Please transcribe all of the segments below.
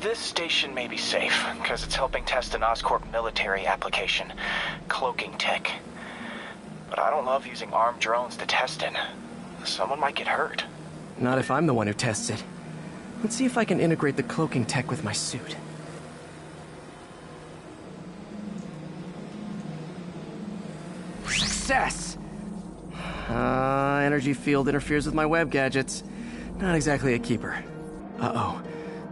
This station may be safe, because it's helping test an Oscorp military application, cloaking tech. But I don't love using armed drones to test it. Someone might get hurt. Not if I'm the one who tests it. Let's see if I can integrate the cloaking tech with my suit. Success! Energy field interferes with my web gadgets. Not exactly a keeper. Uh-oh.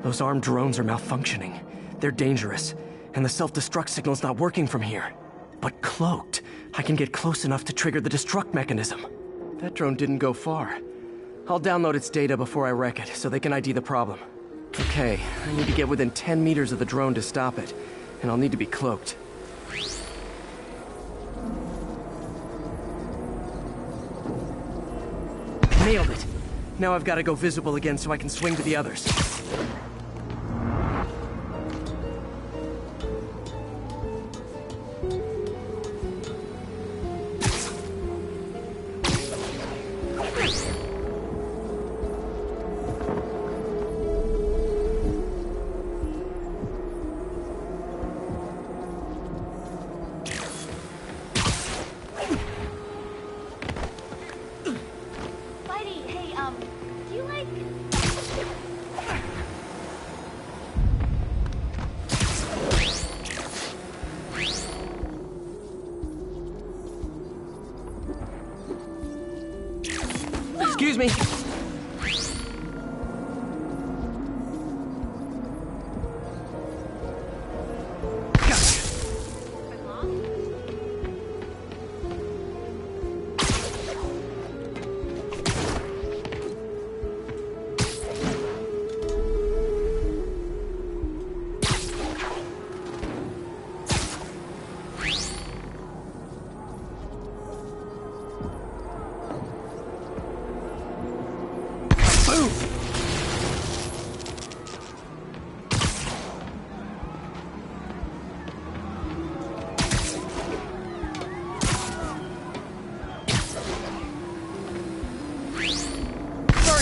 Those armed drones are malfunctioning. They're dangerous, and the self-destruct signal's not working from here. But cloaked, I can get close enough to trigger the destruct mechanism. That drone didn't go far. I'll download its data before I wreck it, so they can ID the problem. Okay, I need to get within 10 meters of the drone to stop it, and I'll need to be cloaked. Nailed it! Now I've got to go visible again so I can swing to the others. Excuse me.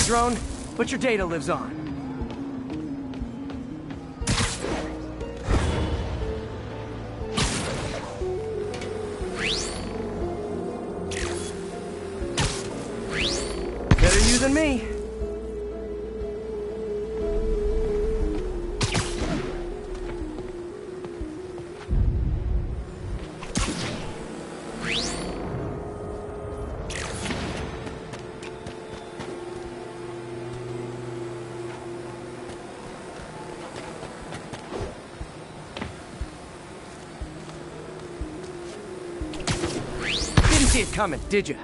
Drone, but your data lives on. Better you than me. Didn't see it coming, did you?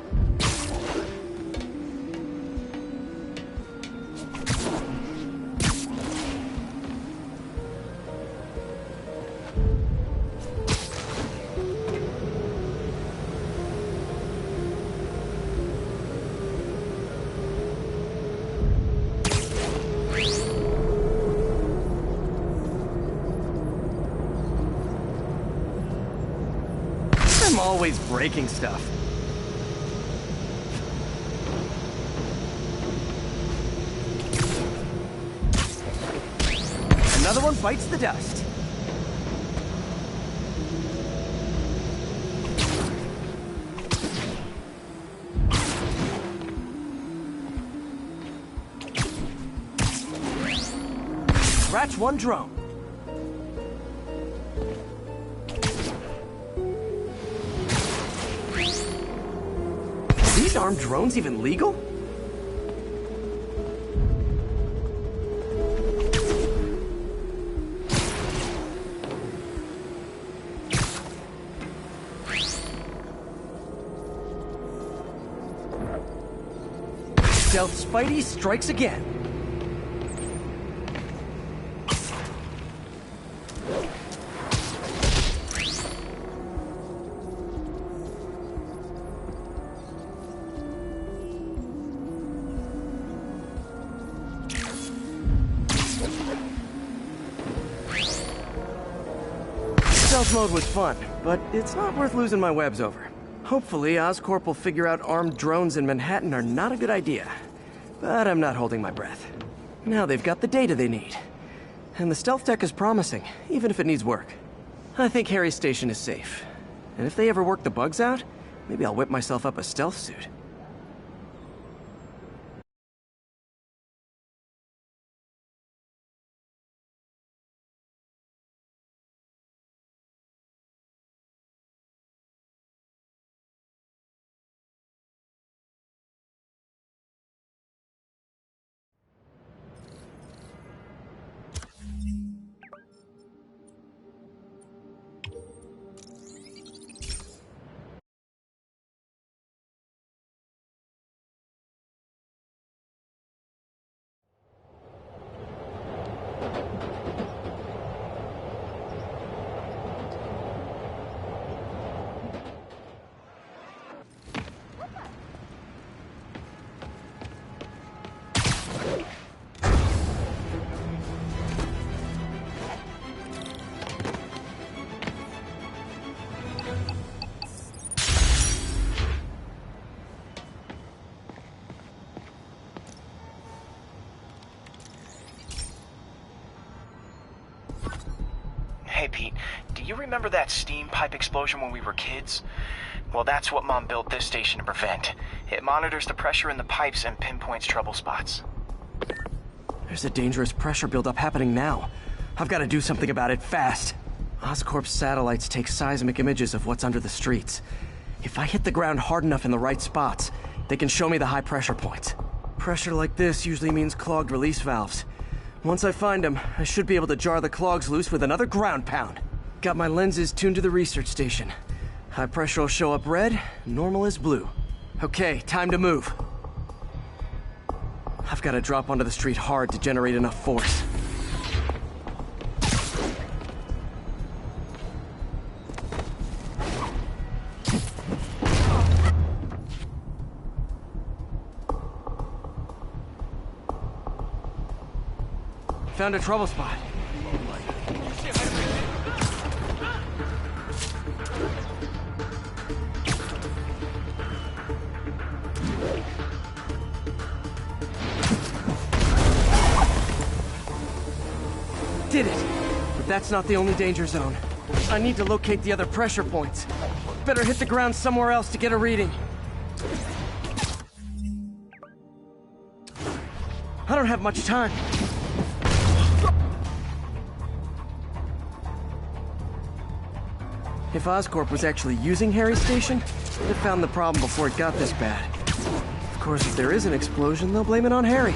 I'm always breaking stuff. Another one bites the dust. Scratch one drone. Are these armed drones even legal? Stealth Spidey strikes again. Stealth mode was fun, but it's not worth losing my webs over. Hopefully, Oscorp will figure out armed drones in Manhattan are not a good idea. But I'm not holding my breath. Now they've got the data they need. And the stealth tech is promising, even if it needs work. I think Harry's station is safe. And if they ever work the bugs out, maybe I'll whip myself up a stealth suit. Hey, Pete, do you remember that steam pipe explosion when we were kids? Well, that's what Mom built this station to prevent. It monitors the pressure in the pipes and pinpoints trouble spots. There's a dangerous pressure buildup happening now. I've got to do something about it fast. Oscorp's satellites take seismic images of what's under the streets. If I hit the ground hard enough in the right spots, they can show me the high pressure points. Pressure like this usually means clogged release valves. Once I find them, I should be able to jar the clogs loose with another ground pound. Got my lenses tuned to the research station. High pressure will show up red, normal is blue. Okay, time to move. I've got to drop onto the street hard to generate enough force. Found a trouble spot. Did it! But that's not the only danger zone. I need to locate the other pressure points. Better hit the ground somewhere else to get a reading. I don't have much time. If Oscorp was actually using Harry's station, they'd have found the problem before it got this bad. Of course, if there is an explosion, they'll blame it on Harry.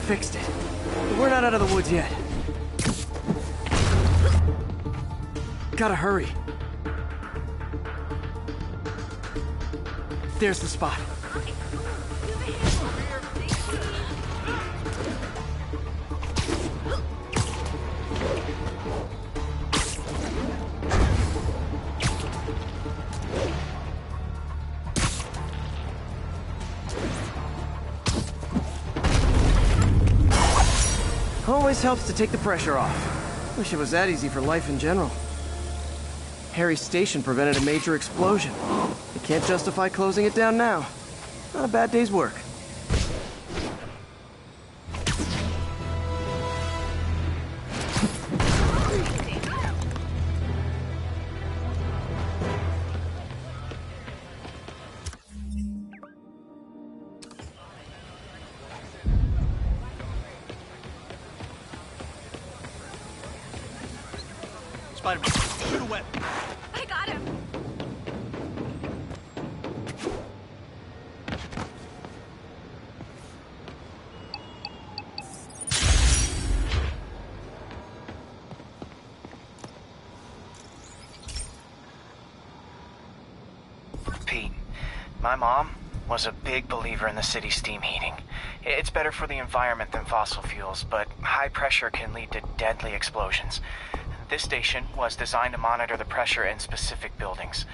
Fixed it. But we're not out of the woods yet. Gotta hurry. There's the spot. Always helps to take the pressure off. Wish it was that easy for life in general. Harry's station prevented a major explosion. I can't justify closing it down now. Not a bad day's work. Spider-Man, shoot a web. I got him. Pete, my mom was a big believer in the city's steam heating. It's better for the environment than fossil fuels, but high pressure can lead to deadly explosions. This station was designed to monitor the pressure in specific buildings.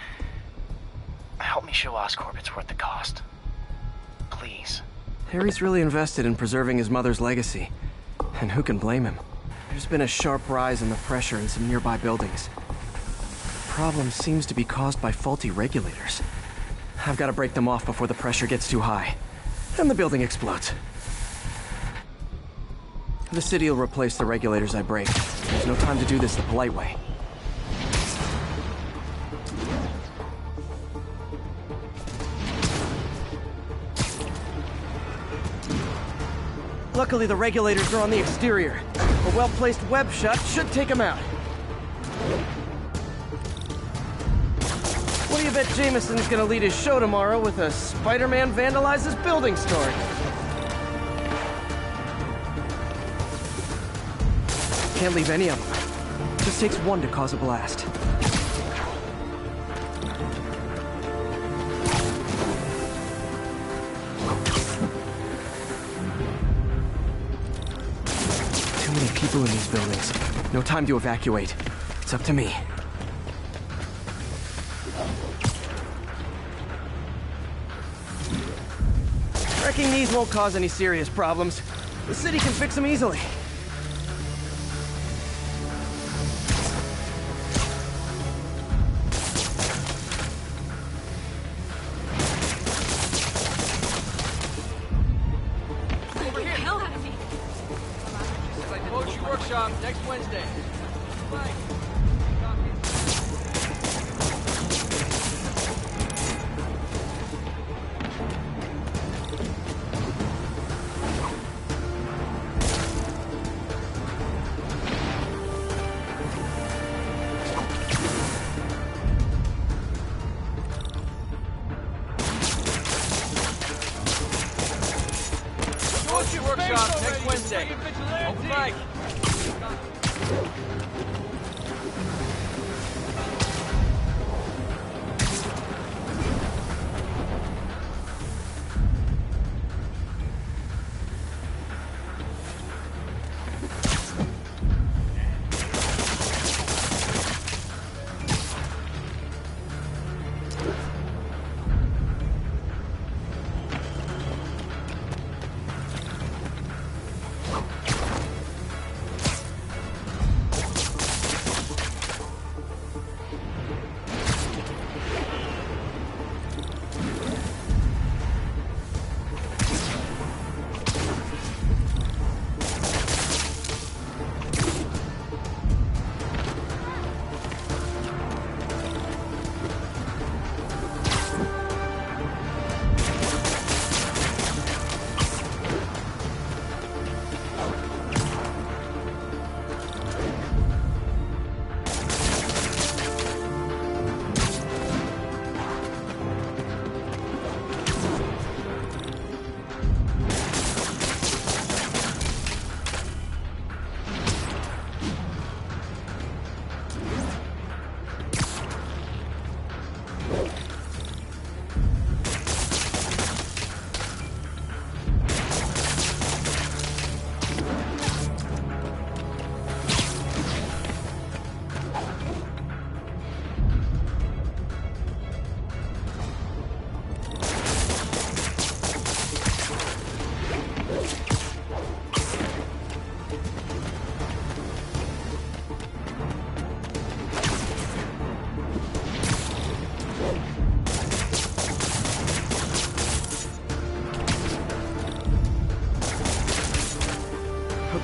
Help me show Oscorp it's worth the cost. Please. Harry's really invested in preserving his mother's legacy. And who can blame him? There's been a sharp rise in the pressure in some nearby buildings. The problem seems to be caused by faulty regulators. I've got to break them off before the pressure gets too high. And the building explodes. The city will replace the regulators I break. There's no time to do this the polite way. Luckily, the regulators are on the exterior. A well-placed web shot should take them out. What do you bet Jameson's gonna lead his show tomorrow with a Spider-Man vandalizes building story? Can't leave any of them. Just takes one to cause a blast. Too many people in these buildings. No time to evacuate. It's up to me. Wrecking these won't cause any serious problems. The city can fix them easily. Workshop next Wednesday. Bye. Workshop next Wednesday. Open mic.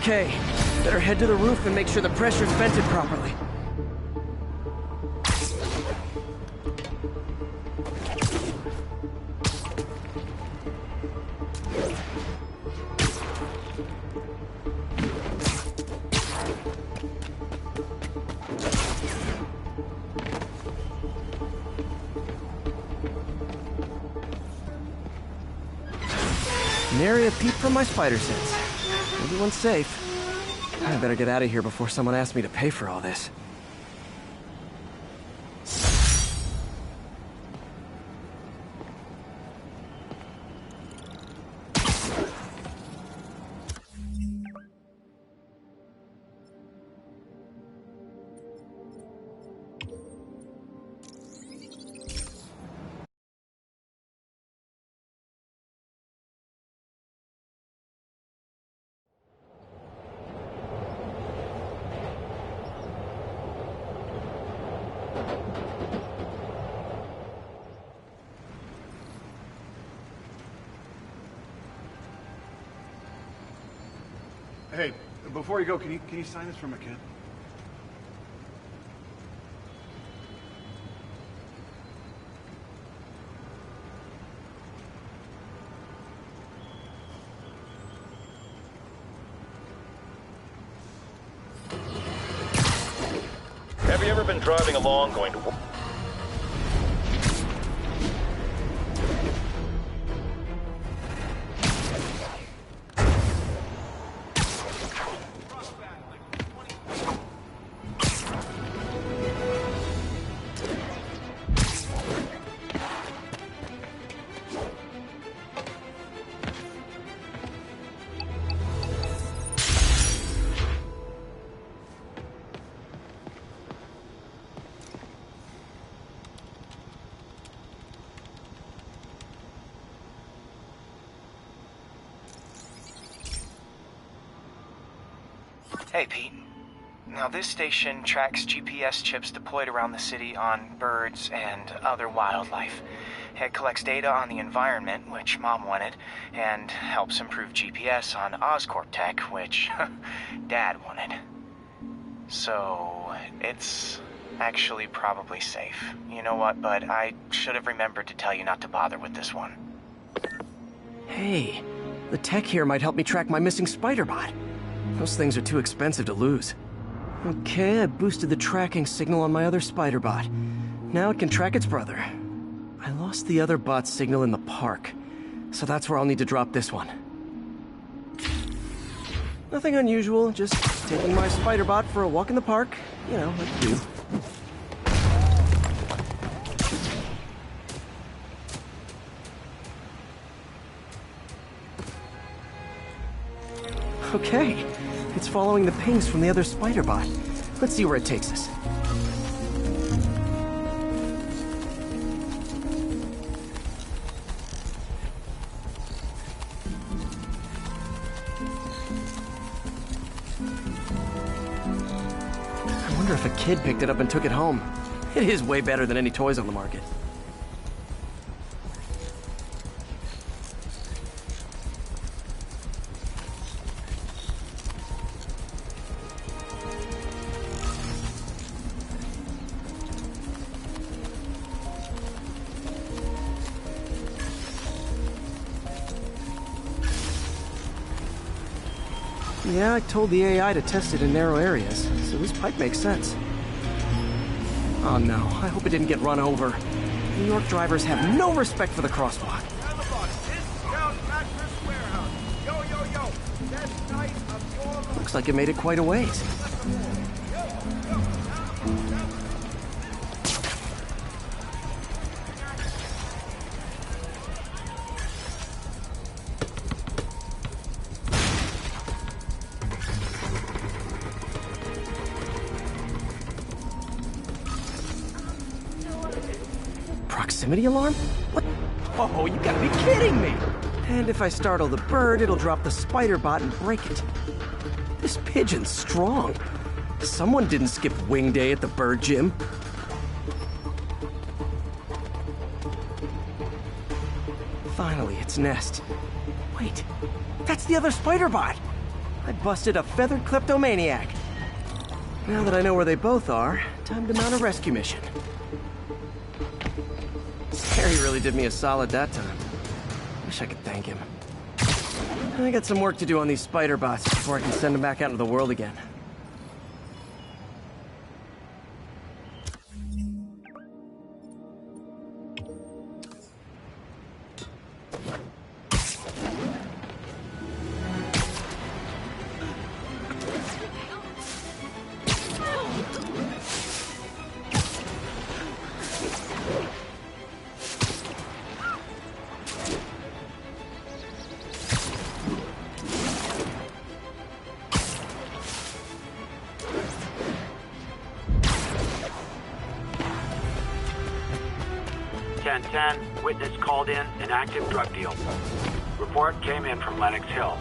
Okay, better head to the roof and make sure the pressure's vented properly. Nary a peep from my spider sense. Everyone's safe. I better get out of here before someone asks me to pay for all this. Before you go, can you sign this for my kid? Have you ever been driving along going to work? Hey, Pete. Now, this station tracks GPS chips deployed around the city on birds and other wildlife. It collects data on the environment, which Mom wanted, and helps improve GPS on Oscorp tech, which Dad wanted. So, it's actually probably safe. You know what, bud? I should have remembered to tell you not to bother with this one. Hey, the tech here might help me track my missing spider bot. Those things are too expensive to lose. Okay, I boosted the tracking signal on my other spider bot. Now it can track its brother. I lost the other bot's signal in the park, so that's where I'll need to drop this one. Nothing unusual, just taking my spider bot for a walk in the park. You know, like you do. Okay, it's following the pings from the other spider bot. Let's see where it takes us. I wonder if a kid picked it up and took it home. It is way better than any toys on the market. Yeah, I told the AI to test it in narrow areas, so this pipe makes sense. Oh no, I hope it didn't get run over. New York drivers have no respect for the crosswalk. Looks like it made it quite a ways. Proximity alarm? What? Oh, you gotta be kidding me! And if I startle the bird, it'll drop the spider bot and break it. This pigeon's strong. Someone didn't skip wing day at the bird gym. Finally, its nest. Wait, that's the other spider bot! I busted a feathered kleptomaniac. Now that I know where they both are, time to mount a rescue mission. Harry really did me a solid that time. Wish I could thank him. I got some work to do on these spider bots before I can send them back out into the world again. Witness called in an active drug deal. Report came in from Lenox Hill.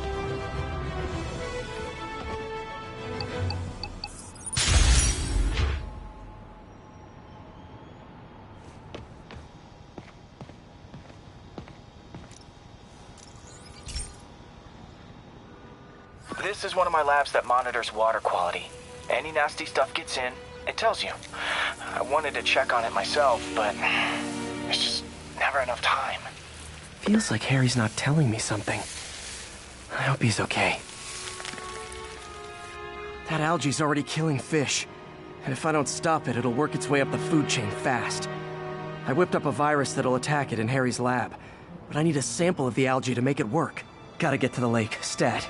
This is one of my labs that monitors water quality. Any nasty stuff gets in, it tells you. I wanted to check on it myself, but there's just never enough time. Feels like Harry's not telling me something. I hope he's okay. That algae's already killing fish. And if I don't stop it, it'll work its way up the food chain fast. I whipped up a virus that'll attack it in Harry's lab. But I need a sample of the algae to make it work. Gotta get to the lake, stat.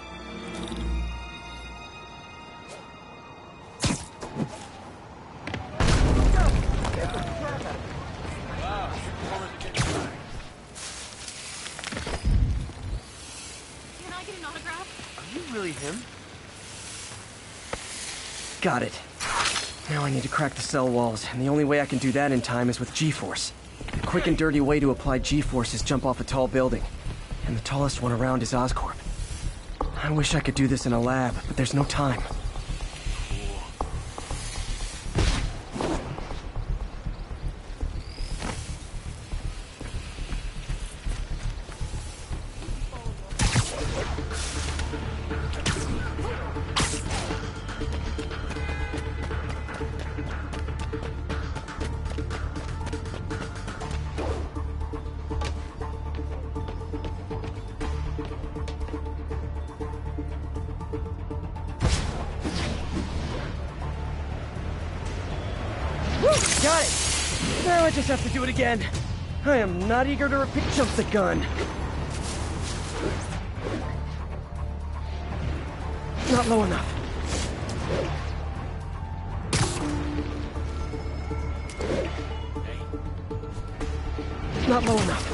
Can I get an autograph? Are you really him? Got it. Now I need to crack the cell walls, and the only way I can do that in time is with G-force. The quick and dirty way to apply G-force is jump off a tall building. And the tallest one around is Oscorp. I wish I could do this in a lab, but there's no time. Got it! Now I just have to do it again. I am not eager to repeat jump the gun. Not low enough. Not low enough.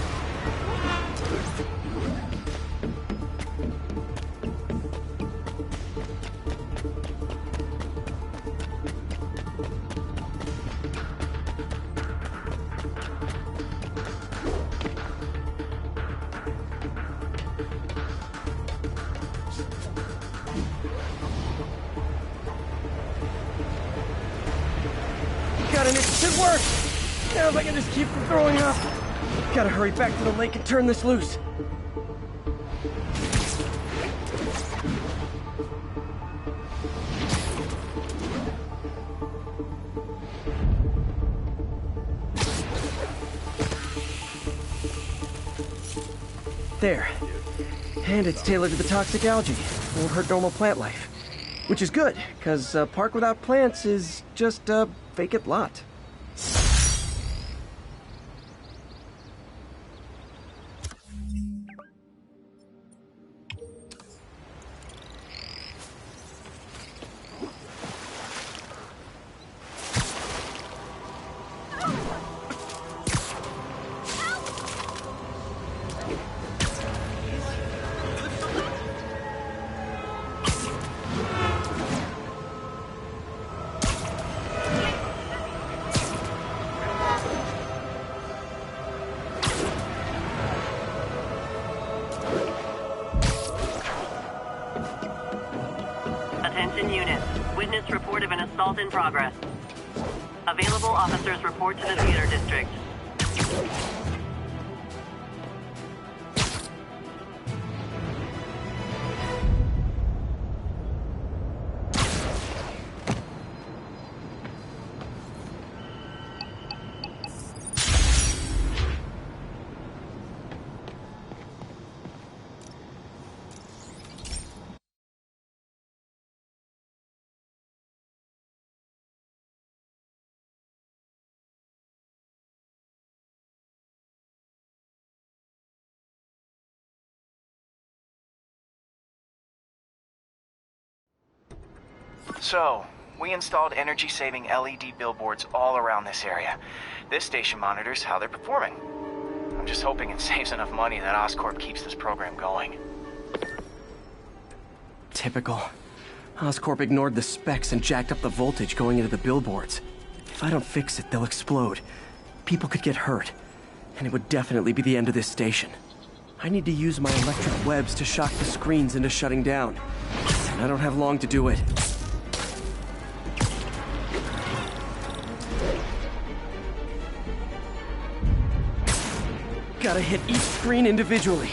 Got an instant work! Now if I can just keep from throwing up. Gotta hurry back to the lake and turn this loose. There. And it's tailored to the toxic algae. Won't hurt normal plant life. Which is good, because a park without plants is just a vacant lot. Attention units. Witness report of an assault in progress. Available officers report to the theater district. So, we installed energy-saving LED billboards all around this area. This station monitors how they're performing. I'm just hoping it saves enough money that Oscorp keeps this program going. Typical. Oscorp ignored the specs and jacked up the voltage going into the billboards. If I don't fix it, they'll explode. People could get hurt. And it would definitely be the end of this station. I need to use my electric webs to shock the screens into shutting down. And I don't have long to do it. Gotta hit each screen individually.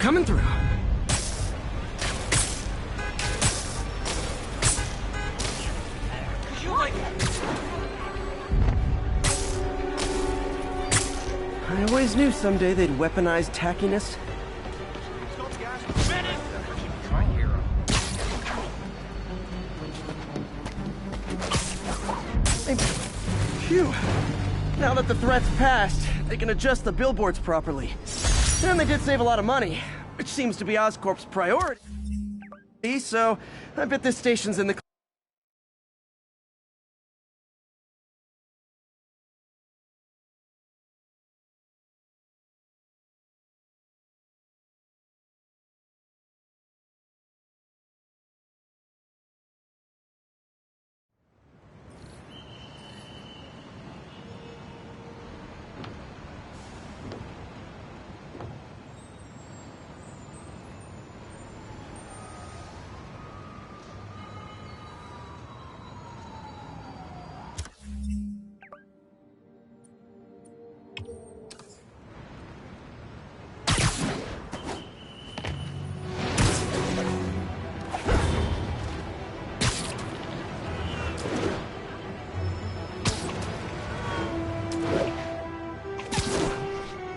coming through. I always knew someday they'd weaponize tackiness. Phew. Now that the threat's passed, they can adjust the billboards properly. And they did save a lot of money, which seems to be Oscorp's priority. So, I bet this station's in the...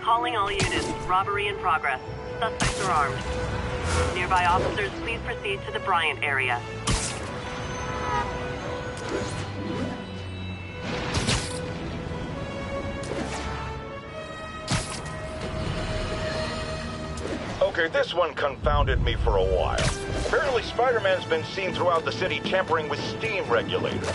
Calling all units. Robbery in progress. Suspects are armed. Nearby officers, please proceed to the Bryant area. Okay, this one confounded me for a while. Apparently Spider-Man's been seen throughout the city tampering with steam regulators.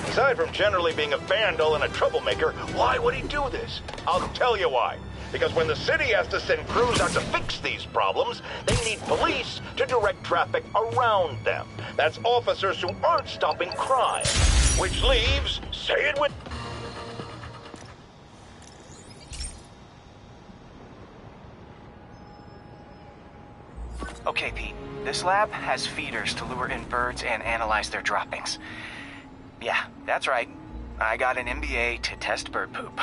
Aside from generally being a vandal and a troublemaker, why would he do this? I'll tell you why. Because when the city has to send crews out to fix these problems, they need police to direct traffic around them. That's officers who aren't stopping crime. Which leaves, say it with... Okay, Pete. This lab has feeders to lure in birds and analyze their droppings. Yeah, that's right. I got an MBA to test bird poop.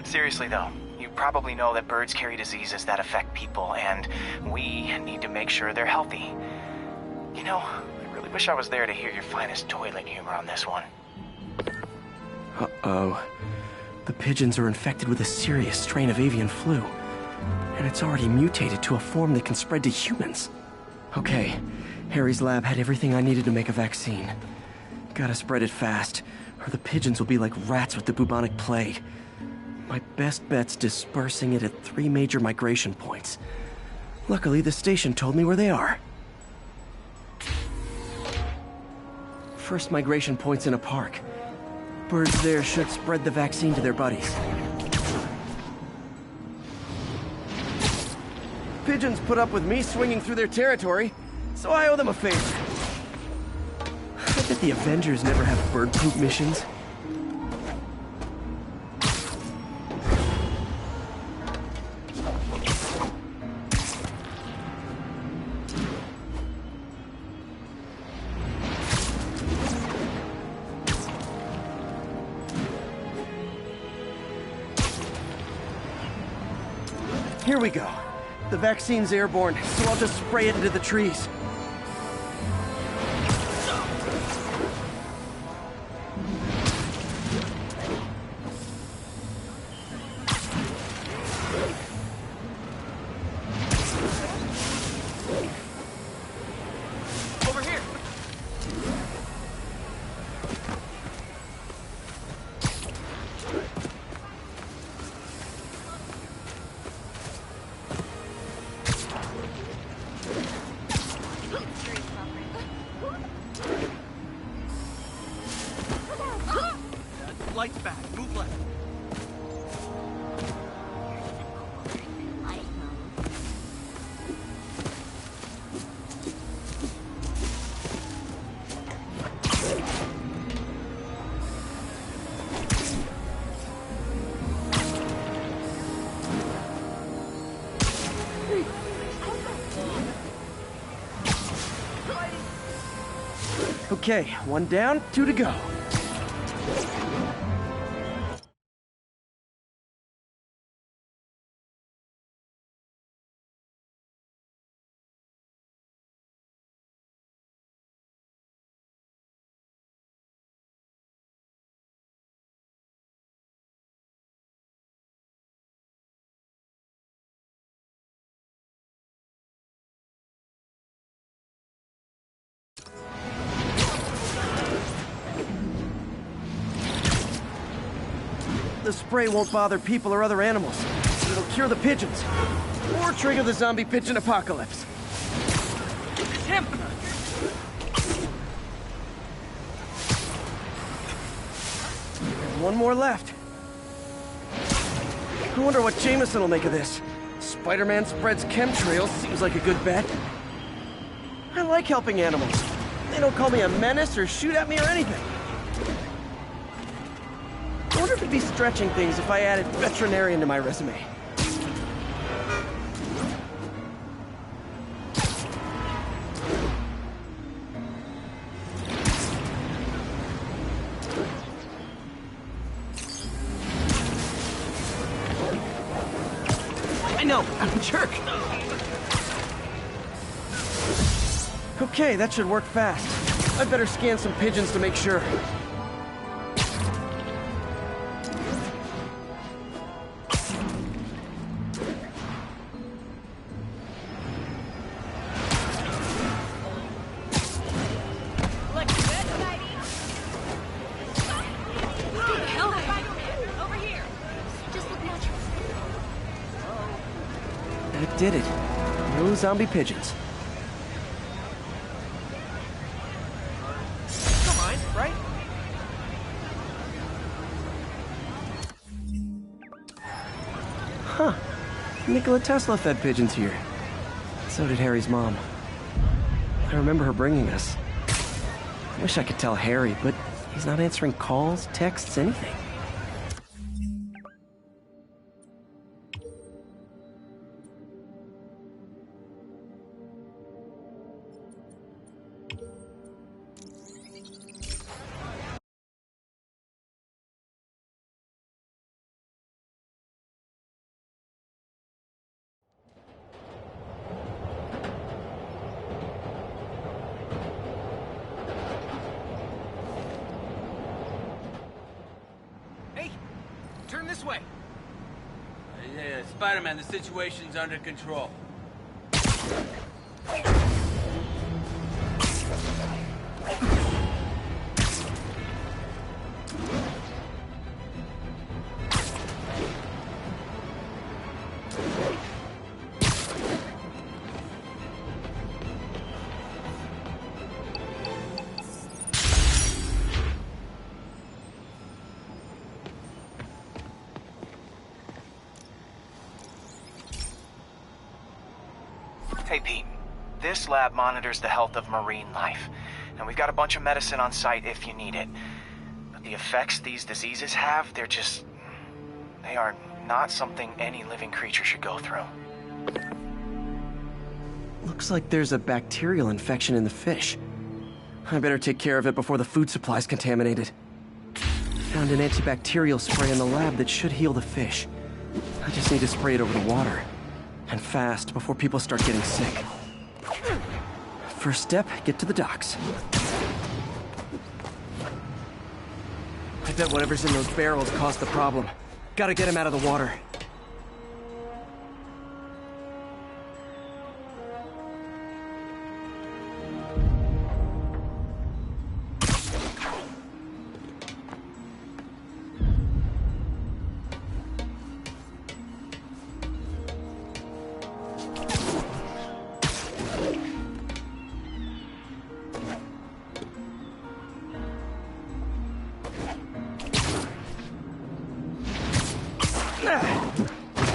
Seriously, though, you probably know that birds carry diseases that affect people, and we need to make sure they're healthy. You know, I really wish I was there to hear your finest toilet humor on this one. Uh-oh. The pigeons are infected with a serious strain of avian flu. And it's already mutated to a form that can spread to humans. Okay, Harry's lab had everything I needed to make a vaccine. Gotta spread it fast, or the pigeons will be like rats with the bubonic plague. My best bet's dispersing it at 3 major migration points. Luckily, the station told me where they are. First migration point's in a park. Birds there should spread the vaccine to their buddies. Pigeons put up with me swinging through their territory, so I owe them a favor. I bet the Avengers never have bird poop missions. Here we go. The vaccine's airborne, so I'll just spray it into the trees. Over here! Lights back. Move left. Okay, 1 down, 2 to go. The spray won't bother people or other animals. It'll cure the pigeons. Or trigger the zombie pigeon apocalypse. It's him! There's one more left. I wonder what Jameson will make of this. Spider-Man spreads chemtrails seems like a good bet. I like helping animals. They don't call me a menace or shoot at me or anything. I wonder if it'd be stretching things if I added veterinarian to my resume. I know, I'm a jerk. Okay, that should work fast. I'd better scan some pigeons to make sure. That did it. No zombie pigeons. Don't mind, right? Huh. Nikola Tesla fed pigeons here. So did Harry's mom. I remember her bringing us. I wish I could tell Harry, but he's not answering calls, texts, anything. Hey, turn this way. Yeah, Spider-Man, the situation's under control. Hey, Pete. This lab monitors the health of marine life, and we've got a bunch of medicine on site if you need it. But the effects these diseases have, they are not something any living creature should go through. Looks like there's a bacterial infection in the fish. I better take care of it before the food supply's contaminated. Found an antibacterial spray in the lab that should heal the fish. I just need to spray it over the water. And fast, before people start getting sick. First step, get to the docks. I bet whatever's in those barrels caused the problem. Gotta get him out of the water.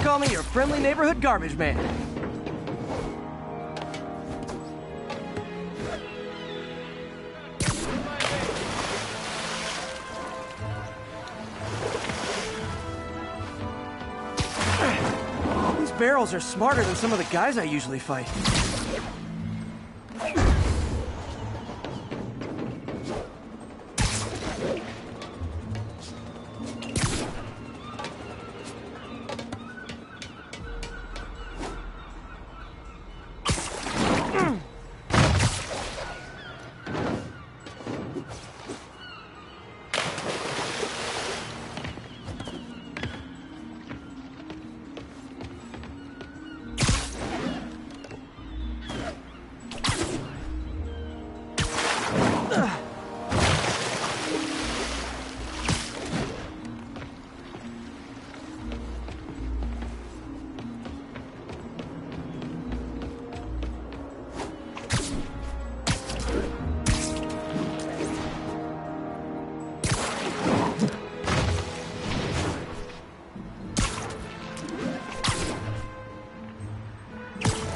Call me your friendly neighborhood garbage man. These barrels are smarter than some of the guys I usually fight.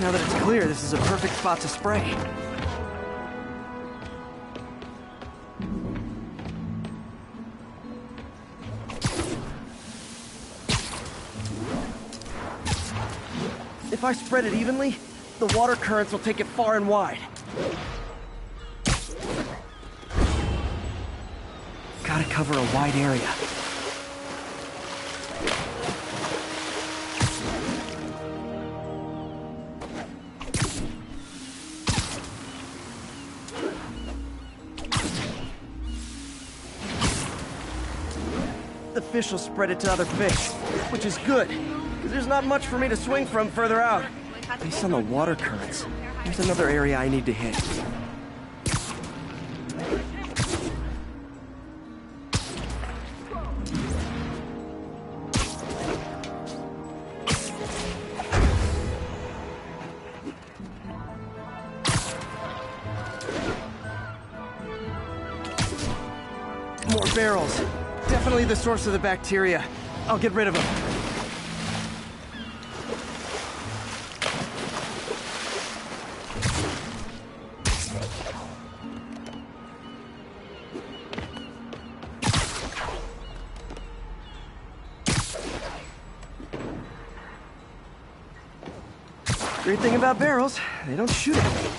Now that it's clear, this is a perfect spot to spray. If I spread it evenly, the water currents will take it far and wide. Gotta cover a wide area. The fish will spread it to other fish, which is good, because there's not much for me to swing from further out. Based on the water currents, there's another area I need to hit. More barrels. Definitely the source of the bacteria. I'll get rid of them. Great thing about barrels, they don't shoot at me.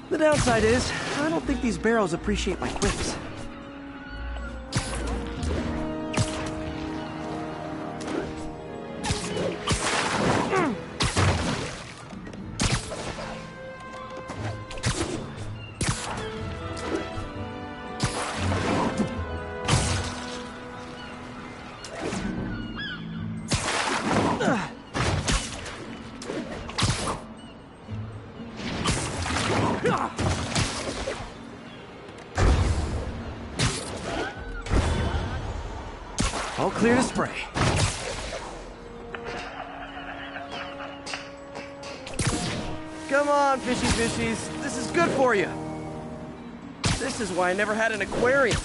The downside is, I don't think these barrels appreciate my quips. All clear to spray. Come on, fishy fishies. This is good for you. This is why I never had an aquarium.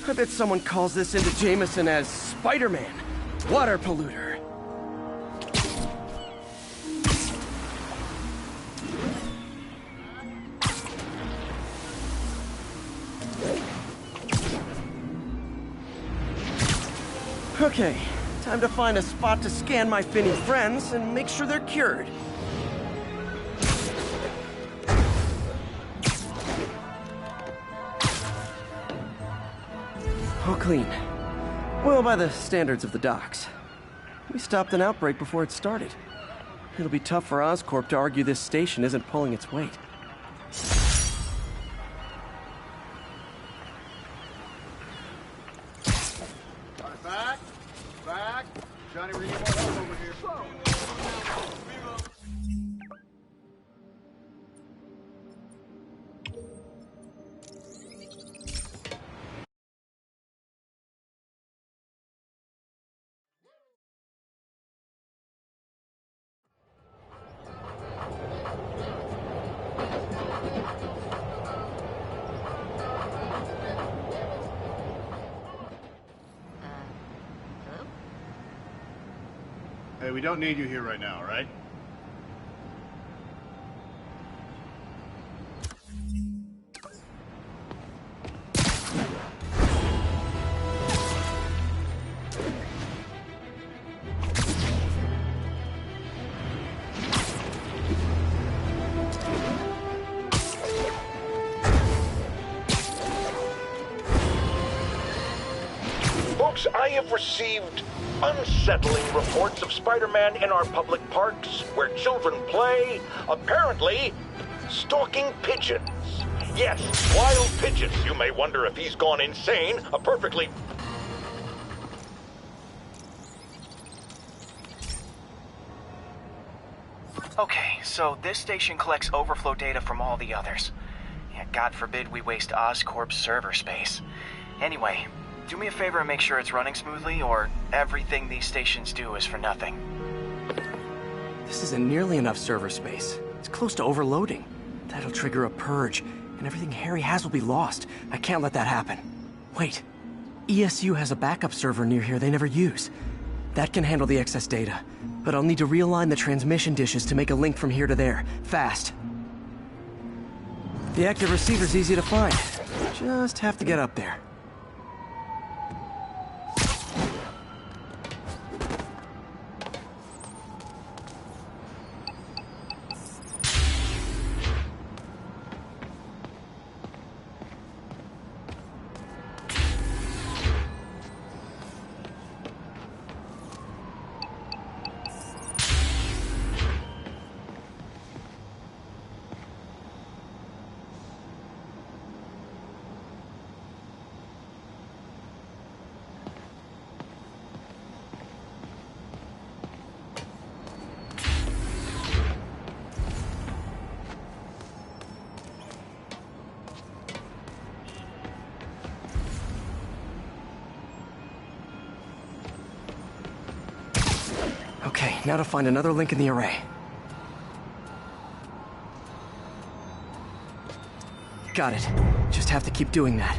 I bet someone calls this into Jameson as Spider-Man, water polluter. Okay, time to find a spot to scan my finny friends and make sure they're cured. All clean. Well, by the standards of the docks. We stopped an outbreak before it started. It'll be tough for Oscorp to argue this station isn't pulling its weight. Johnny, we need more help over here. Hey, we don't need you here right now, right? Folks, I have received unsettling reports of Spider-Man in our public parks, where children play, apparently stalking pigeons. Yes, wild pigeons. You may wonder if he's gone insane. A perfectly... Okay, so this station collects overflow data from all the others. Yeah, God forbid we waste Oscorp's server space. Anyway, do me a favor and make sure it's running smoothly, or everything these stations do is for nothing. This isn't nearly enough server space. It's close to overloading. That'll trigger a purge, and everything Harry has will be lost. I can't let that happen. Wait. ESU has a backup server near here they never use. That can handle the excess data, but I'll need to realign the transmission dishes to make a link from here to there, fast. The active receiver's easy to find. Just have to get up there. Okay, now to find another link in the array. Got it. Just have to keep doing that.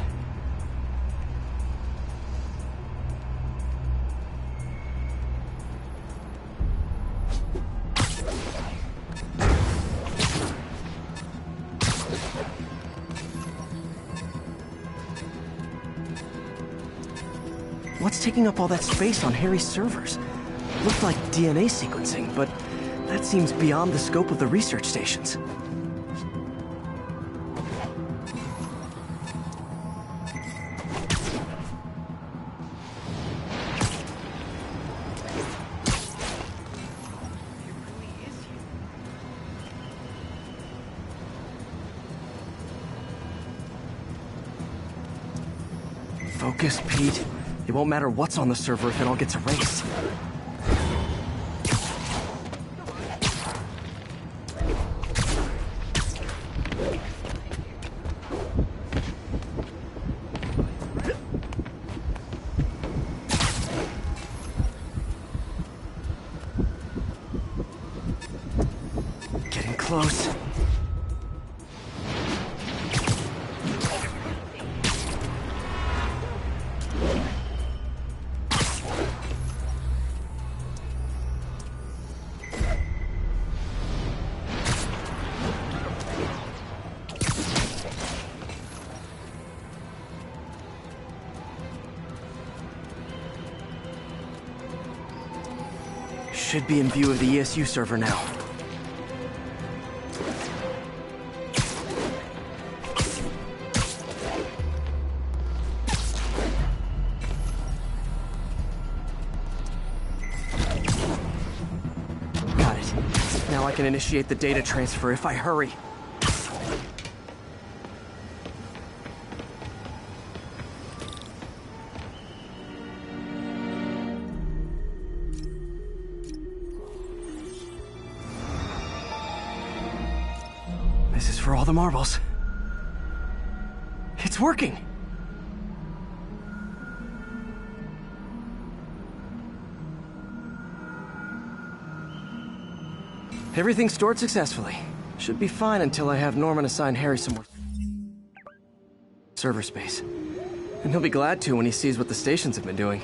What's taking up all that space on Harry's servers? Looked like DNA sequencing, but that seems beyond the scope of the research stations. Focus, Pete. It won't matter what's on the server if it all gets erased. Getting close. Should be in view of the ESU server now. Got it. Now I can initiate the data transfer if I hurry. This is for all the marbles. It's working! Everything's stored successfully. Should be fine until I have Norman assign Harry some more server space. And he'll be glad to when he sees what the stations have been doing.